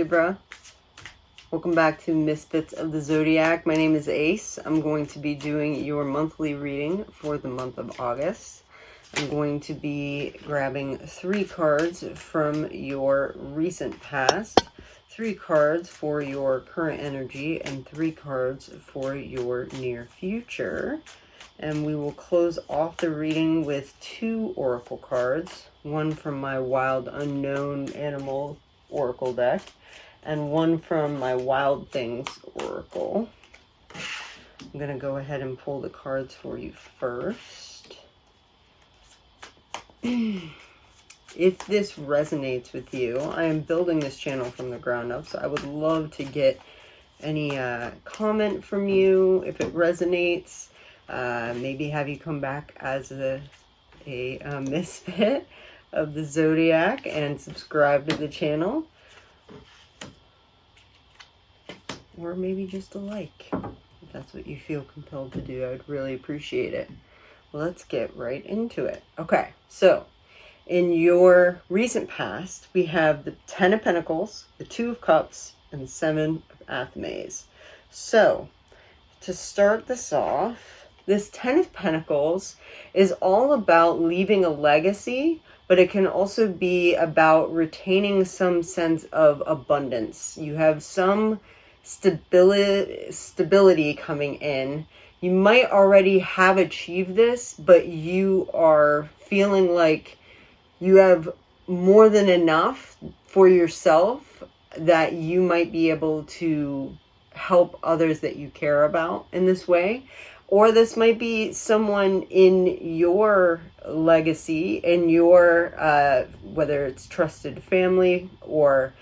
Libra. Welcome back to Misfits of the Zodiac. My name is Ace. I'm going to be doing your monthly reading for the month of August. I'm going to be grabbing 3 cards from your recent past, 3 cards for your current energy, and 3 cards for your near future. And we will close off the reading with 2 oracle cards, one from my Wild Unknown Animal Oracle deck, and one from my Wild Things Oracle. I'm going to go ahead and pull the cards for you first. If this resonates with you, I am building this channel from the ground up, so I would love to get any comment from you. If it resonates, maybe have you come back as a misfit of the Zodiac and subscribe to the channel. Or maybe just a like, if that's what you feel compelled to do. I would really appreciate it. Well, let's get right into it. Okay, so in your recent past, we have the 10 of Pentacles, the 2 of Cups, and the 7 of Athenaeus. So, to start this off, this 10 of Pentacles is all about leaving a legacy, but it can also be about retaining some sense of abundance. You have some stability coming in. You might already have achieved this, but you are feeling like you have more than enough for yourself, that you might be able to help others that you care about in this way. Or this might be someone in your legacy, in your, whether it's trusted family or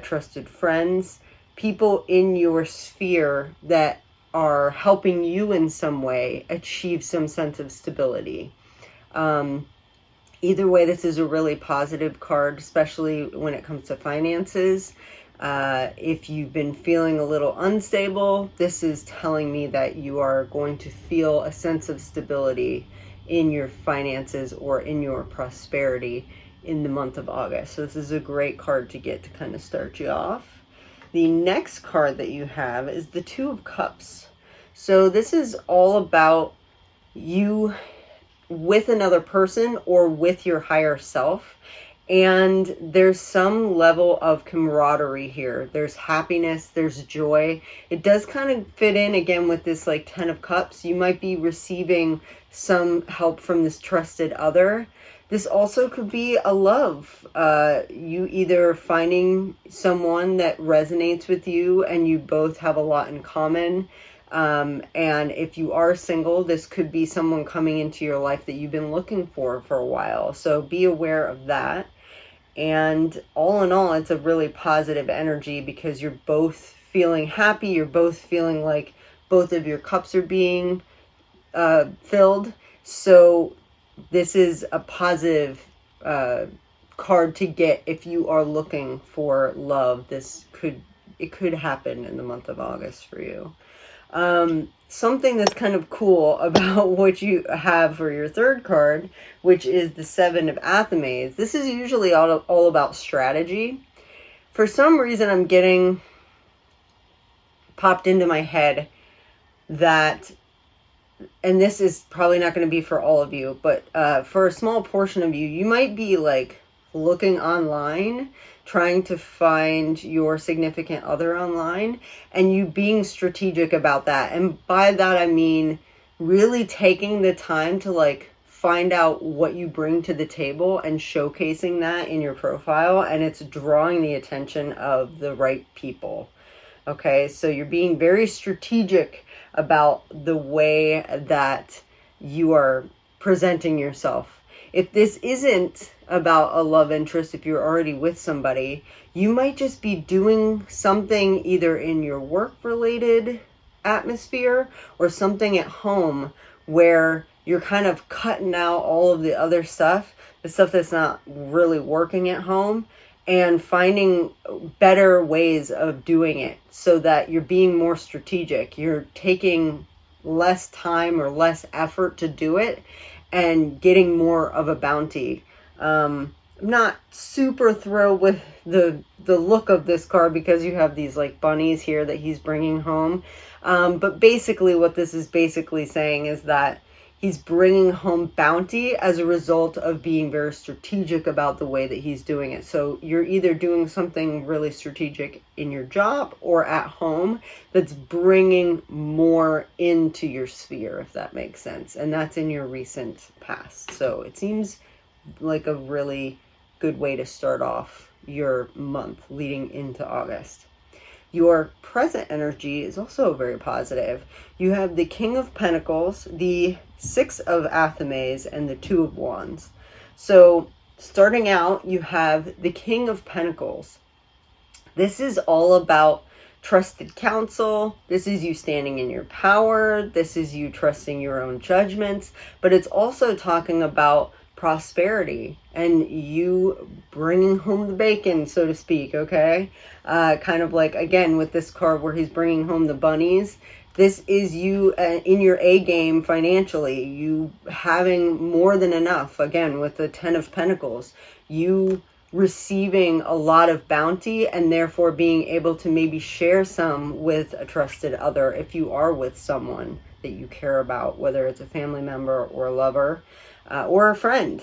trusted friends, people in your sphere that are helping you in some way achieve some sense of stability. Either way, this is a really positive card, especially when it comes to finances. If you've been feeling a little unstable, this is telling me that you are going to feel a sense of stability in your finances or in your prosperity in the month of August. So this is a great card to get to kind of start you off. The next card that you have is the 2 of Cups. So this is all about you with another person or with your higher self. And there's some level of camaraderie here. There's happiness, there's joy. It does kind of fit in again with this like 10 of Cups. You might be receiving some help from this trusted other. This also could be a love. You either finding someone that resonates with you and you both have a lot in common. And if you are single, this could be someone coming into your life that you've been looking for a while. So be aware of that. And all in all, it's a really positive energy because you're both feeling happy. You're both feeling like both of your cups are being filled. So this is a positive card to get if you are looking for love. It could happen in the month of August for you. Something that's kind of cool about what you have for your 3rd card, which is the 7 of Athenaeus. This is usually all about strategy. For some reason, I'm getting popped into my head that, and this is probably not going to be for all of you, but for a small portion of you, you might be like looking online, trying to find your significant other online, and you being strategic about that. And by that, I mean really taking the time to like find out what you bring to the table and showcasing that in your profile. And it's drawing the attention of the right people. Okay, so you're being very strategic about the way that you are presenting yourself. If this isn't about a love interest, if you're already with somebody, you might just be doing something either in your work-related atmosphere or something at home where you're kind of cutting out all of the other stuff, the stuff that's not really working at home, and finding better ways of doing it so that you're being more strategic. You're taking less time or less effort to do it and getting more of a bounty. not super thrilled with the look of this card because you have these like bunnies here that he's bringing home. But basically what this is basically saying is that he's bringing home bounty as a result of being very strategic about the way that he's doing it. So you're either doing something really strategic in your job or at home that's bringing more into your sphere, if that makes sense. And that's in your recent past. So it seems like a really good way to start off your month leading into August. Your present energy is also very positive. You have the King of Pentacles, the Six of Athames, and the Two of Wands. So starting out, you have the King of Pentacles. This is all about trusted counsel. This is you standing in your power. This is you trusting your own judgments. But it's also talking about prosperity and you bringing home the bacon, so to speak, okay? Kind of like, again, with this card where he's bringing home the bunnies, this is you in your A game financially, you having more than enough. Again, with the Ten of Pentacles, you receiving a lot of bounty and therefore being able to maybe share some with a trusted other if you are with someone that you care about, whether it's a family member or a lover. Or a friend.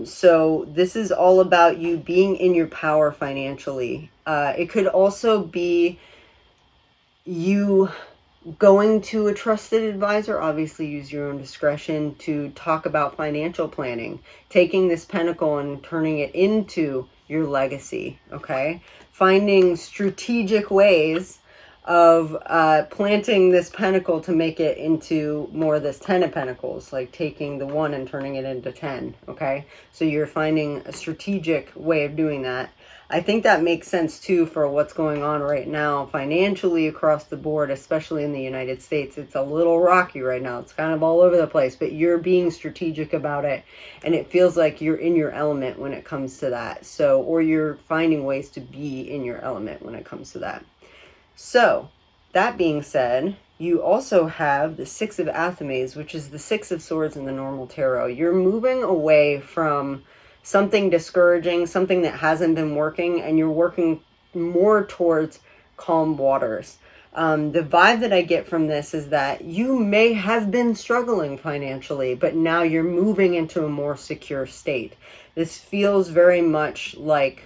So this is all about you being in your power financially. It could also be you going to a trusted advisor. Obviously use your own discretion to talk about financial planning, taking this pentacle and turning it into your legacy. Okay. Finding strategic ways of planting this pentacle to make it into more of this Ten of Pentacles, like taking the 1 and turning it into 10. Okay, so you're finding a strategic way of doing that. I think that makes sense too for what's going on right now financially across the board, especially in the United States. It's a little rocky right now. It's kind of all over the place, but you're being strategic about it, and it feels like you're in your element when it comes to that. So, or you're finding ways to be in your element when it comes to that. So, that being said, you also have the Six of Athames, which is the Six of Swords in the normal tarot. You're moving away from something discouraging, something that hasn't been working, and you're working more towards calm waters. The vibe that I get from this is that you may have been struggling financially, but now you're moving into a more secure state. This feels very much like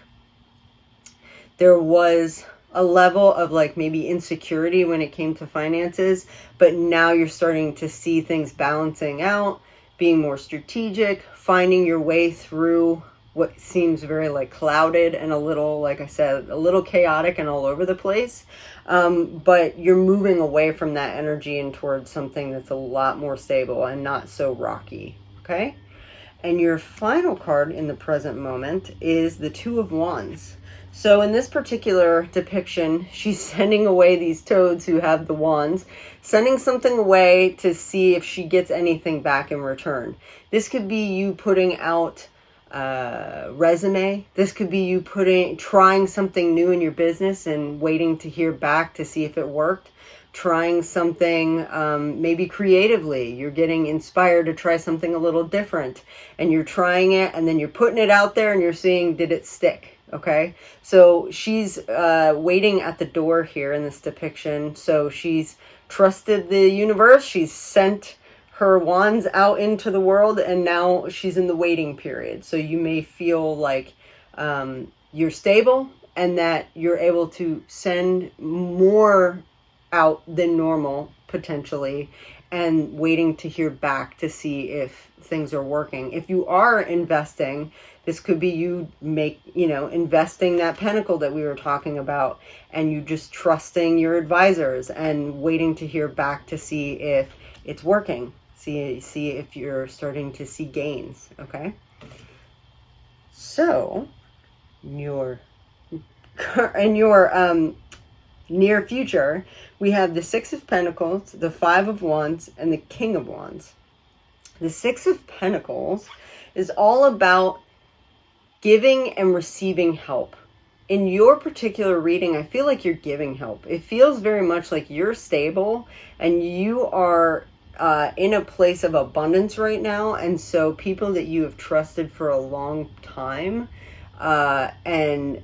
there was a level of like maybe insecurity when it came to finances, but now you're starting to see things balancing out, being more strategic, finding your way through what seems very like clouded and a little, like I said, a little chaotic and all over the place. But you're moving away from that energy and towards something that's a lot more stable and not so rocky. Okay. And your final card in the present moment is the Two of Wands. So in this particular depiction, she's sending away these toads who have the wands, sending something away to see if she gets anything back in return. This could be you putting out a resume. This could be you trying something new in your business and waiting to hear back to see if it worked. Trying something maybe creatively. You're getting inspired to try something a little different, and you're trying it, and then you're putting it out there and you're seeing, did it stick? Okay, so she's waiting at the door here in this depiction. So she's trusted the universe. She's sent her wands out into the world, and now she's in the waiting period. So you may feel like you're stable and that you're able to send more out than normal, potentially, and waiting to hear back to see if things are working. If you are investing, this could be you investing that pentacle that we were talking about, and you just trusting your advisors and waiting to hear back to see if it's working. See if you're starting to see gains. Okay. So in your near future, we have the Six of Pentacles, the Five of Wands, and the King of Wands. The Six of Pentacles is all about giving and receiving help. In your particular reading, I feel like you're giving help. It feels very much like you're stable and you are in a place of abundance right now. And so people that you have trusted for a long time and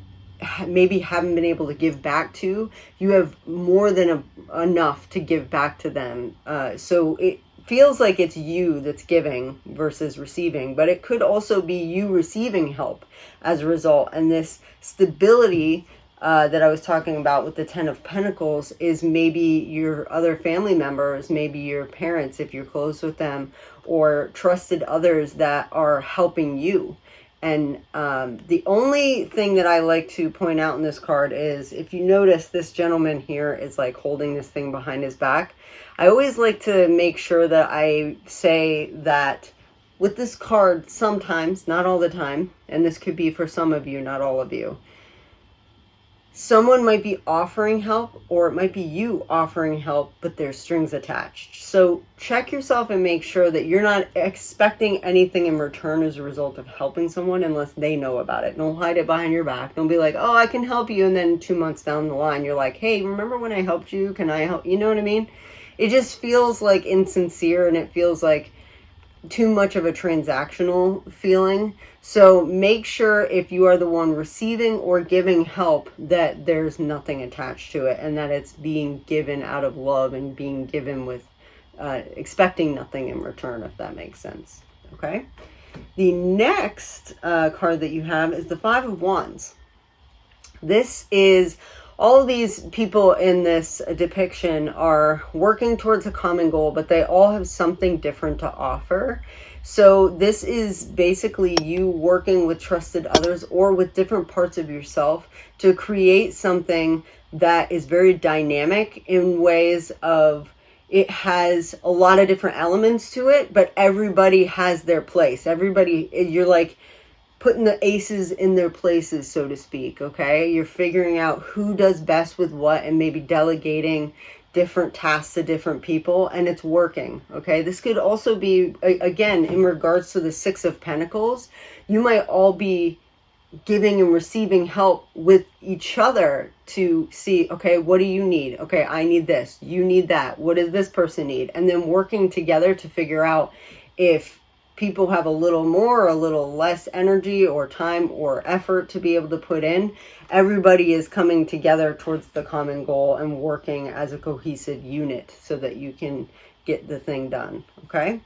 maybe haven't been able to give back to, you have more than enough to give back to them. So it feels like it's you that's giving versus receiving, but it could also be you receiving help as a result. And this stability that I was talking about with the 10 of Pentacles is maybe your other family members, maybe your parents if you're close with them, or trusted others that are helping you. And the only thing that I like to point out in this card is, if you notice, this gentleman here is like holding this thing behind his back. I always like to make sure that I say that with this card, sometimes, not all the time, and this could be for some of you, not all of you, someone might be offering help, or it might be you offering help, but there's strings attached. So check yourself and make sure that you're not expecting anything in return as a result of helping someone unless they know about it. Don't hide it behind your back. Don't be like, oh, I can help you. And then 2 months down the line, you're like, hey, remember when I helped you? Can I help? You know what I mean? It just feels like insincere, and it feels like too much of a transactional feeling. So make sure if you are the one receiving or giving help that there's nothing attached to it, and that it's being given out of love and being given with expecting nothing in return, if that makes sense. Okay. The next card that you have is the 5 of Wands. This is all of these people in this depiction are working towards a common goal, but they all have something different to offer. So this is basically you working with trusted others or with different parts of yourself to create something that is very dynamic in ways of, it has a lot of different elements to it, but everybody has their place. Everybody, you're like putting the aces in their places, so to speak, okay? You're figuring out who does best with what and maybe delegating different tasks to different people, and it's working, okay? This could also be, again, in regards to the 6 of Pentacles, you might all be giving and receiving help with each other to see, okay, what do you need? Okay, I need this. You need that. What does this person need? And then working together to figure out if people have a little more or a little less energy or time or effort to be able to put in. Everybody is coming together towards the common goal and working as a cohesive unit so that you can get the thing done, okay?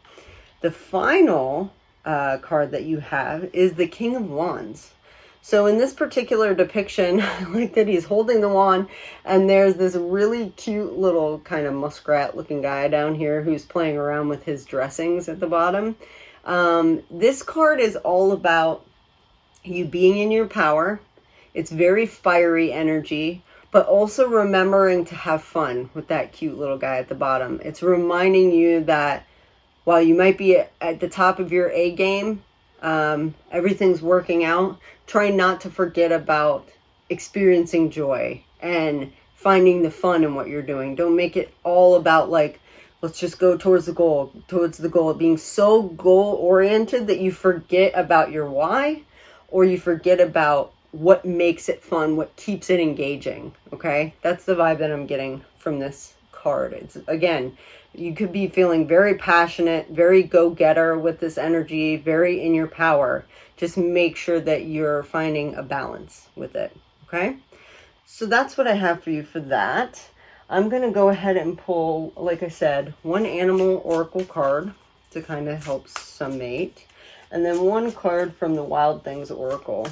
The final card that you have is the King of Wands. So in this particular depiction, I like that he's holding the wand, and there's this really cute little kind of muskrat looking guy down here who's playing around with his dressings at the bottom. This card is all about you being in your power. It's very fiery energy, but also remembering to have fun with that cute little guy at the bottom. It's reminding you that while you might be at the top of your A game, everything's working out. Try not to forget about experiencing joy and finding the fun in what you're doing. Don't make it all about like, let's just go towards the goal, being so goal oriented that you forget about your why, or you forget about what makes it fun, what keeps it engaging. Okay. That's the vibe that I'm getting from this card. It's, again, you could be feeling very passionate, very go-getter with this energy, very in your power. Just make sure that you're finding a balance with it. Okay. So that's what I have for you for that. I'm going to go ahead and pull, like I said, one animal oracle card to kind of help summate, and then one card from the Wild Things Oracle.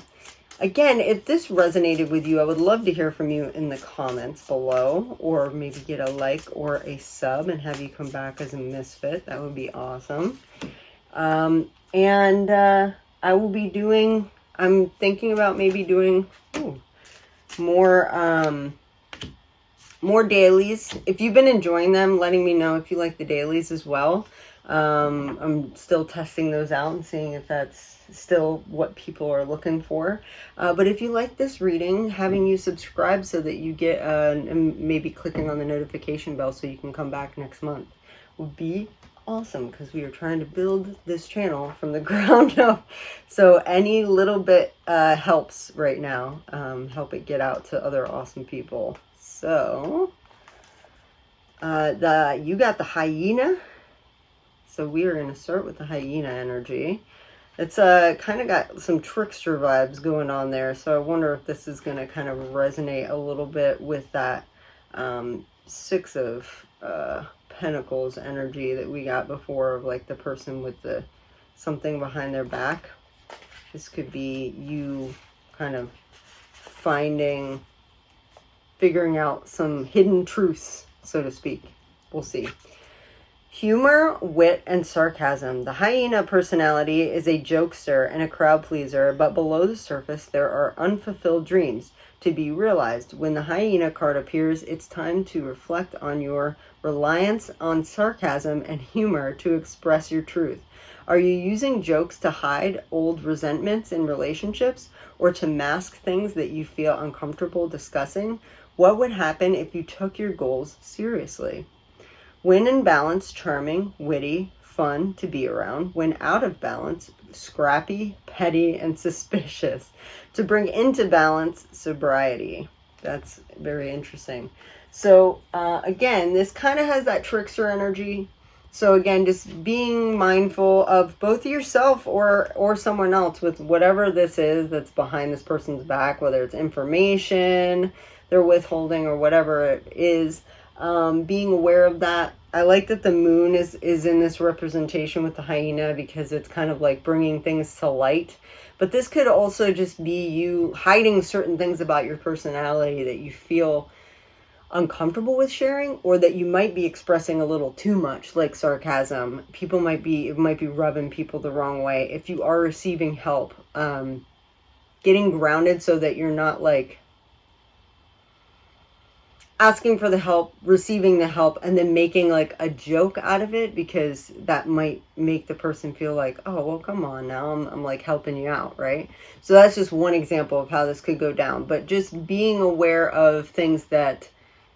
Again, if this resonated with you, I would love to hear from you in the comments below, or maybe get a like or a sub and have you come back as a misfit. That would be awesome. I will be doing, I'm thinking about maybe doing more dailies. If you've been enjoying them, letting me know if you like the dailies as well. I'm still testing those out and seeing if that's still what people are looking for. But if you like this reading, having you subscribe so that you get, and maybe clicking on the notification bell so you can come back next month would be awesome, because we are trying to build this channel from the ground up. So any little bit helps right now. Help it get out to other awesome people. So you got the hyena So we are going to start with the hyena energy. It's kind of got some trickster vibes going on there. So I wonder if this is going to kind of resonate a little bit with that Six of Pentacles energy that we got before, of like the person with the something behind their back. This could be you kind of figuring out some hidden truths, so to speak. We'll see. Humor, wit, and sarcasm. The hyena personality is a jokester and a crowd pleaser, but below the surface there are unfulfilled dreams to be realized. When the hyena card appears, it's time to reflect on your reliance on sarcasm and humor to express your truth. Are you using jokes to hide old resentments in relationships or to mask things that you feel uncomfortable discussing? What would happen if you took your goals seriously? When in balance, charming, witty, fun to be around. When out of balance, scrappy, petty, and suspicious. To bring into balance, sobriety. That's very interesting. So again, this kind of has that trickster energy. So again, just being mindful of both yourself or someone else with whatever this is that's behind this person's back, whether it's information they're withholding or whatever it is. Being aware of that. I like that the moon is in this representation with the hyena, because it's kind of like bringing things to light. But this could also just be you hiding certain things about your personality that you feel uncomfortable with sharing, or that you might be expressing a little too much, like sarcasm. It might be rubbing people the wrong way. If you are receiving help, getting grounded so that you're not like asking for the help, receiving the help, and then making like a joke out of it, because that might make the person feel like, oh, well, come on now, I'm like helping you out, right? So that's just one example of how this could go down. But just being aware of things that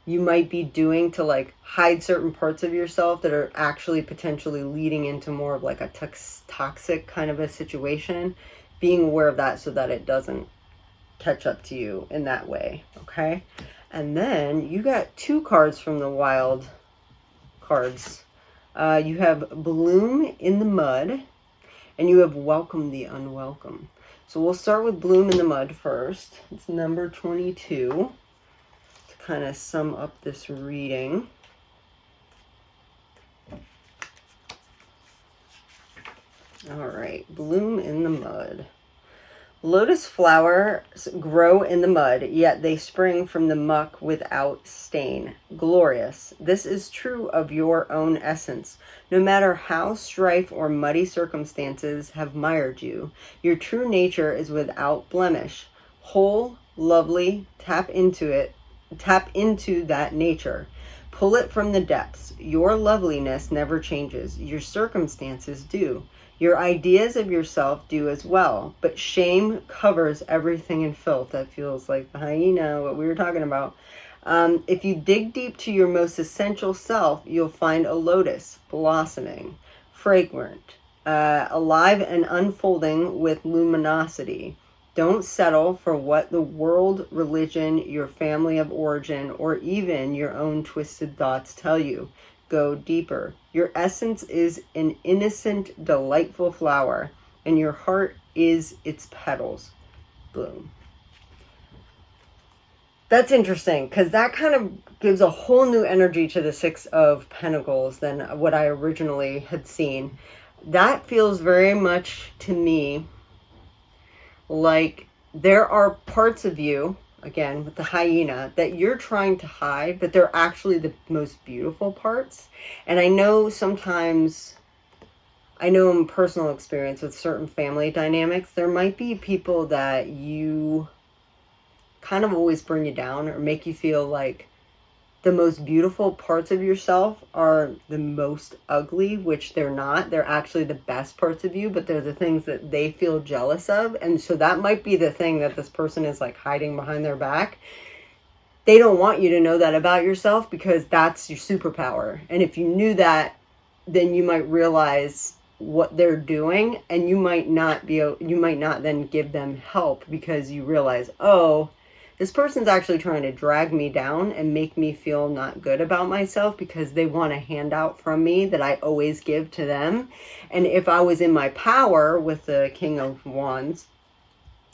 you might be doing to like hide certain parts of yourself that are actually potentially leading into more of like a toxic kind of a situation. Being aware of that so that it doesn't catch up to you in that way, okay? And then you got two cards from the wild cards. You have Bloom in the Mud, and you have Welcome the Unwelcome. So we'll start with Bloom in the Mud first. It's number 22 to kind of sum up this reading. All right, Bloom in the Mud. Lotus flowers grow in the mud, yet they spring from the muck without stain. Glorious. This is true of your own essence. No matter how strife or muddy circumstances have mired you, your true nature is without blemish. Whole, lovely, tap into that nature. Pull it from the depths. Your loveliness never changes. Your circumstances do. Your ideas of yourself do as well, but shame covers everything in filth. That feels like the hyena, what we were talking about. If you dig deep to your most essential self, you'll find a lotus blossoming, fragrant, alive and unfolding with luminosity. Don't settle for what the world, religion, your family of origin, or even your own twisted thoughts tell you. Go deeper. Your essence is an innocent, delightful flower, and your heart is its petals. Bloom. That's interesting, because that kind of gives a whole new energy to the Six of Pentacles than what I originally had seen. That feels very much to me like there are parts of you, again with the hyena, that you're trying to hide, but they're actually the most beautiful parts. And I know sometimes, I know in personal experience with certain family dynamics, there might be people that you kind of always bring you down or make you feel like the most beautiful parts of yourself are the most ugly, which they're not. They're actually the best parts of you, but they're the things that they feel jealous of. And so that might be the thing that this person is like hiding behind their back. They don't want you to know that about yourself, because that's your superpower. And if you knew that, then you might realize what they're doing, and you might not then give them help, because you realize, oh, This person's actually trying to drag me down and make me feel not good about myself because they want a handout from me that I always give to them. And if I was in my power with the King of Wands,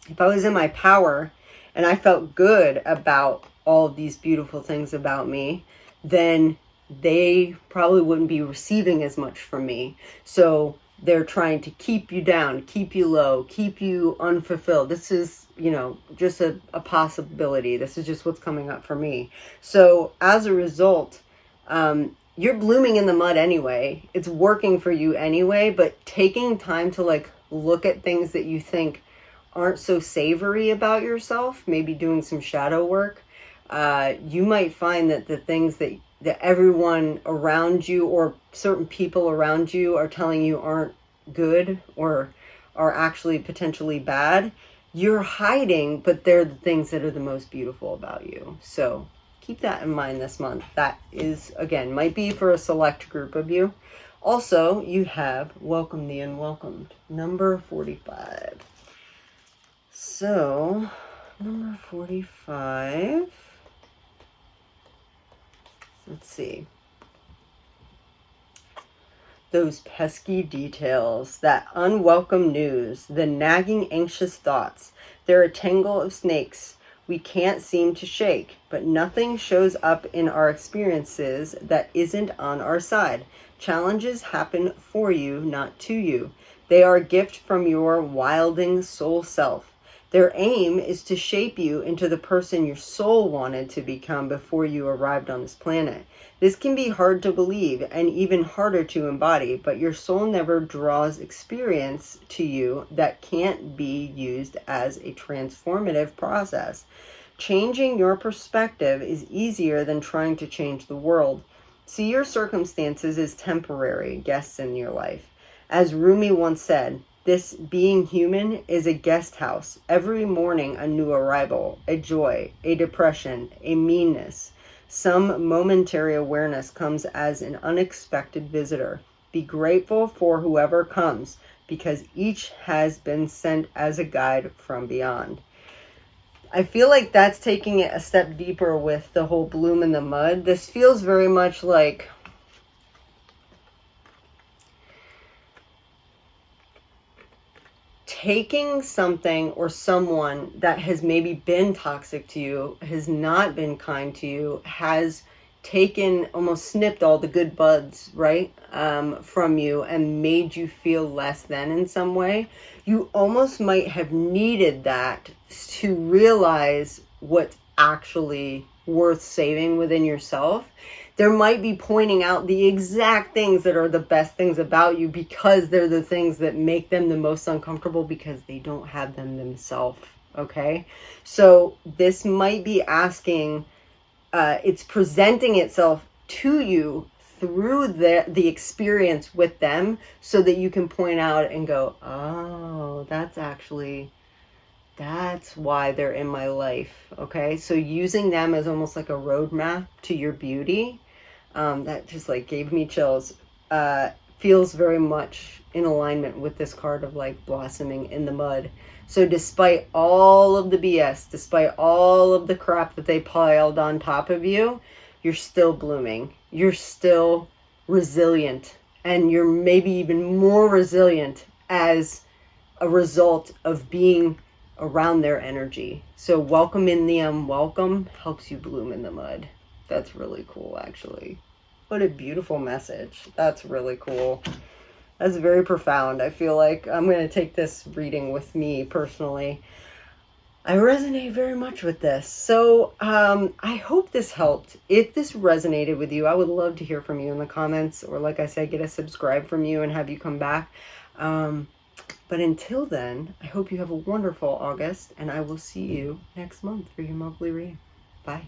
if I was in my power and I felt good about all of these beautiful things about me, then they probably wouldn't be receiving as much from me. So they're trying to keep you down, keep you low, keep you unfulfilled. This is, you know, just a possibility. This is just what's coming up for me. So as a result, you're blooming in the mud anyway. It's working for you anyway, but taking time to like look at things that you think aren't so savory about yourself, maybe doing some shadow work, you might find that the things that everyone around you or certain people around you are telling you aren't good or are actually potentially bad, you're hiding, but they're the things that are the most beautiful about you. So keep that in mind this month. That is, again, might be for a select group of you. Also, you have Welcome the Unwelcomed, number 45. So, number 45, let's see. Those pesky details, that unwelcome news, the nagging anxious thoughts. They're a tangle of snakes we can't seem to shake, but nothing shows up in our experiences that isn't on our side. Challenges happen for you, not to you. They are a gift from your wilding soul self. Their aim is to shape you into the person your soul wanted to become before you arrived on this planet. This can be hard to believe and even harder to embody, but your soul never draws experience to you that can't be used as a transformative process. Changing your perspective is easier than trying to change the world. See your circumstances as temporary guests in your life. As Rumi once said, this being human is a guest house. Every morning a new arrival, a joy, a depression, a meanness. Some momentary awareness comes as an unexpected visitor. Be grateful for whoever comes, because each has been sent as a guide from beyond. I feel like that's taking it a step deeper with the whole bloom in the mud. This feels very much like taking something or someone that has maybe been toxic to you, has not been kind to you, has taken, almost snipped all the good buds, right, from you and made you feel less than in some way. You almost might have needed that to realize what's actually worth saving within yourself. There might be pointing out the exact things that are the best things about you because they're the things that make them the most uncomfortable because they don't have them themselves, okay? So this might be asking, it's presenting itself to you through the experience with them so that you can point out and go, oh, that's why they're in my life, okay? So using them as almost like a roadmap to your beauty, that just like gave me chills, feels very much in alignment with this card of like blossoming in the mud. So despite all of the BS, despite all of the crap that they piled on top of you, you're still blooming. You're still resilient. And you're maybe even more resilient as a result of being around their energy. So welcome in the unwelcome helps you bloom in the mud. That's really cool, actually. What a beautiful message. That's really cool. That's very profound. I feel like I'm going to take this reading with me personally. I resonate very much with this. So I hope this helped. If this resonated with you, I would love to hear from you in the comments, or like I said, get a subscribe from you and have you come back. But until then, I hope you have a wonderful August, and I will see you next month for your monthly reading. Bye.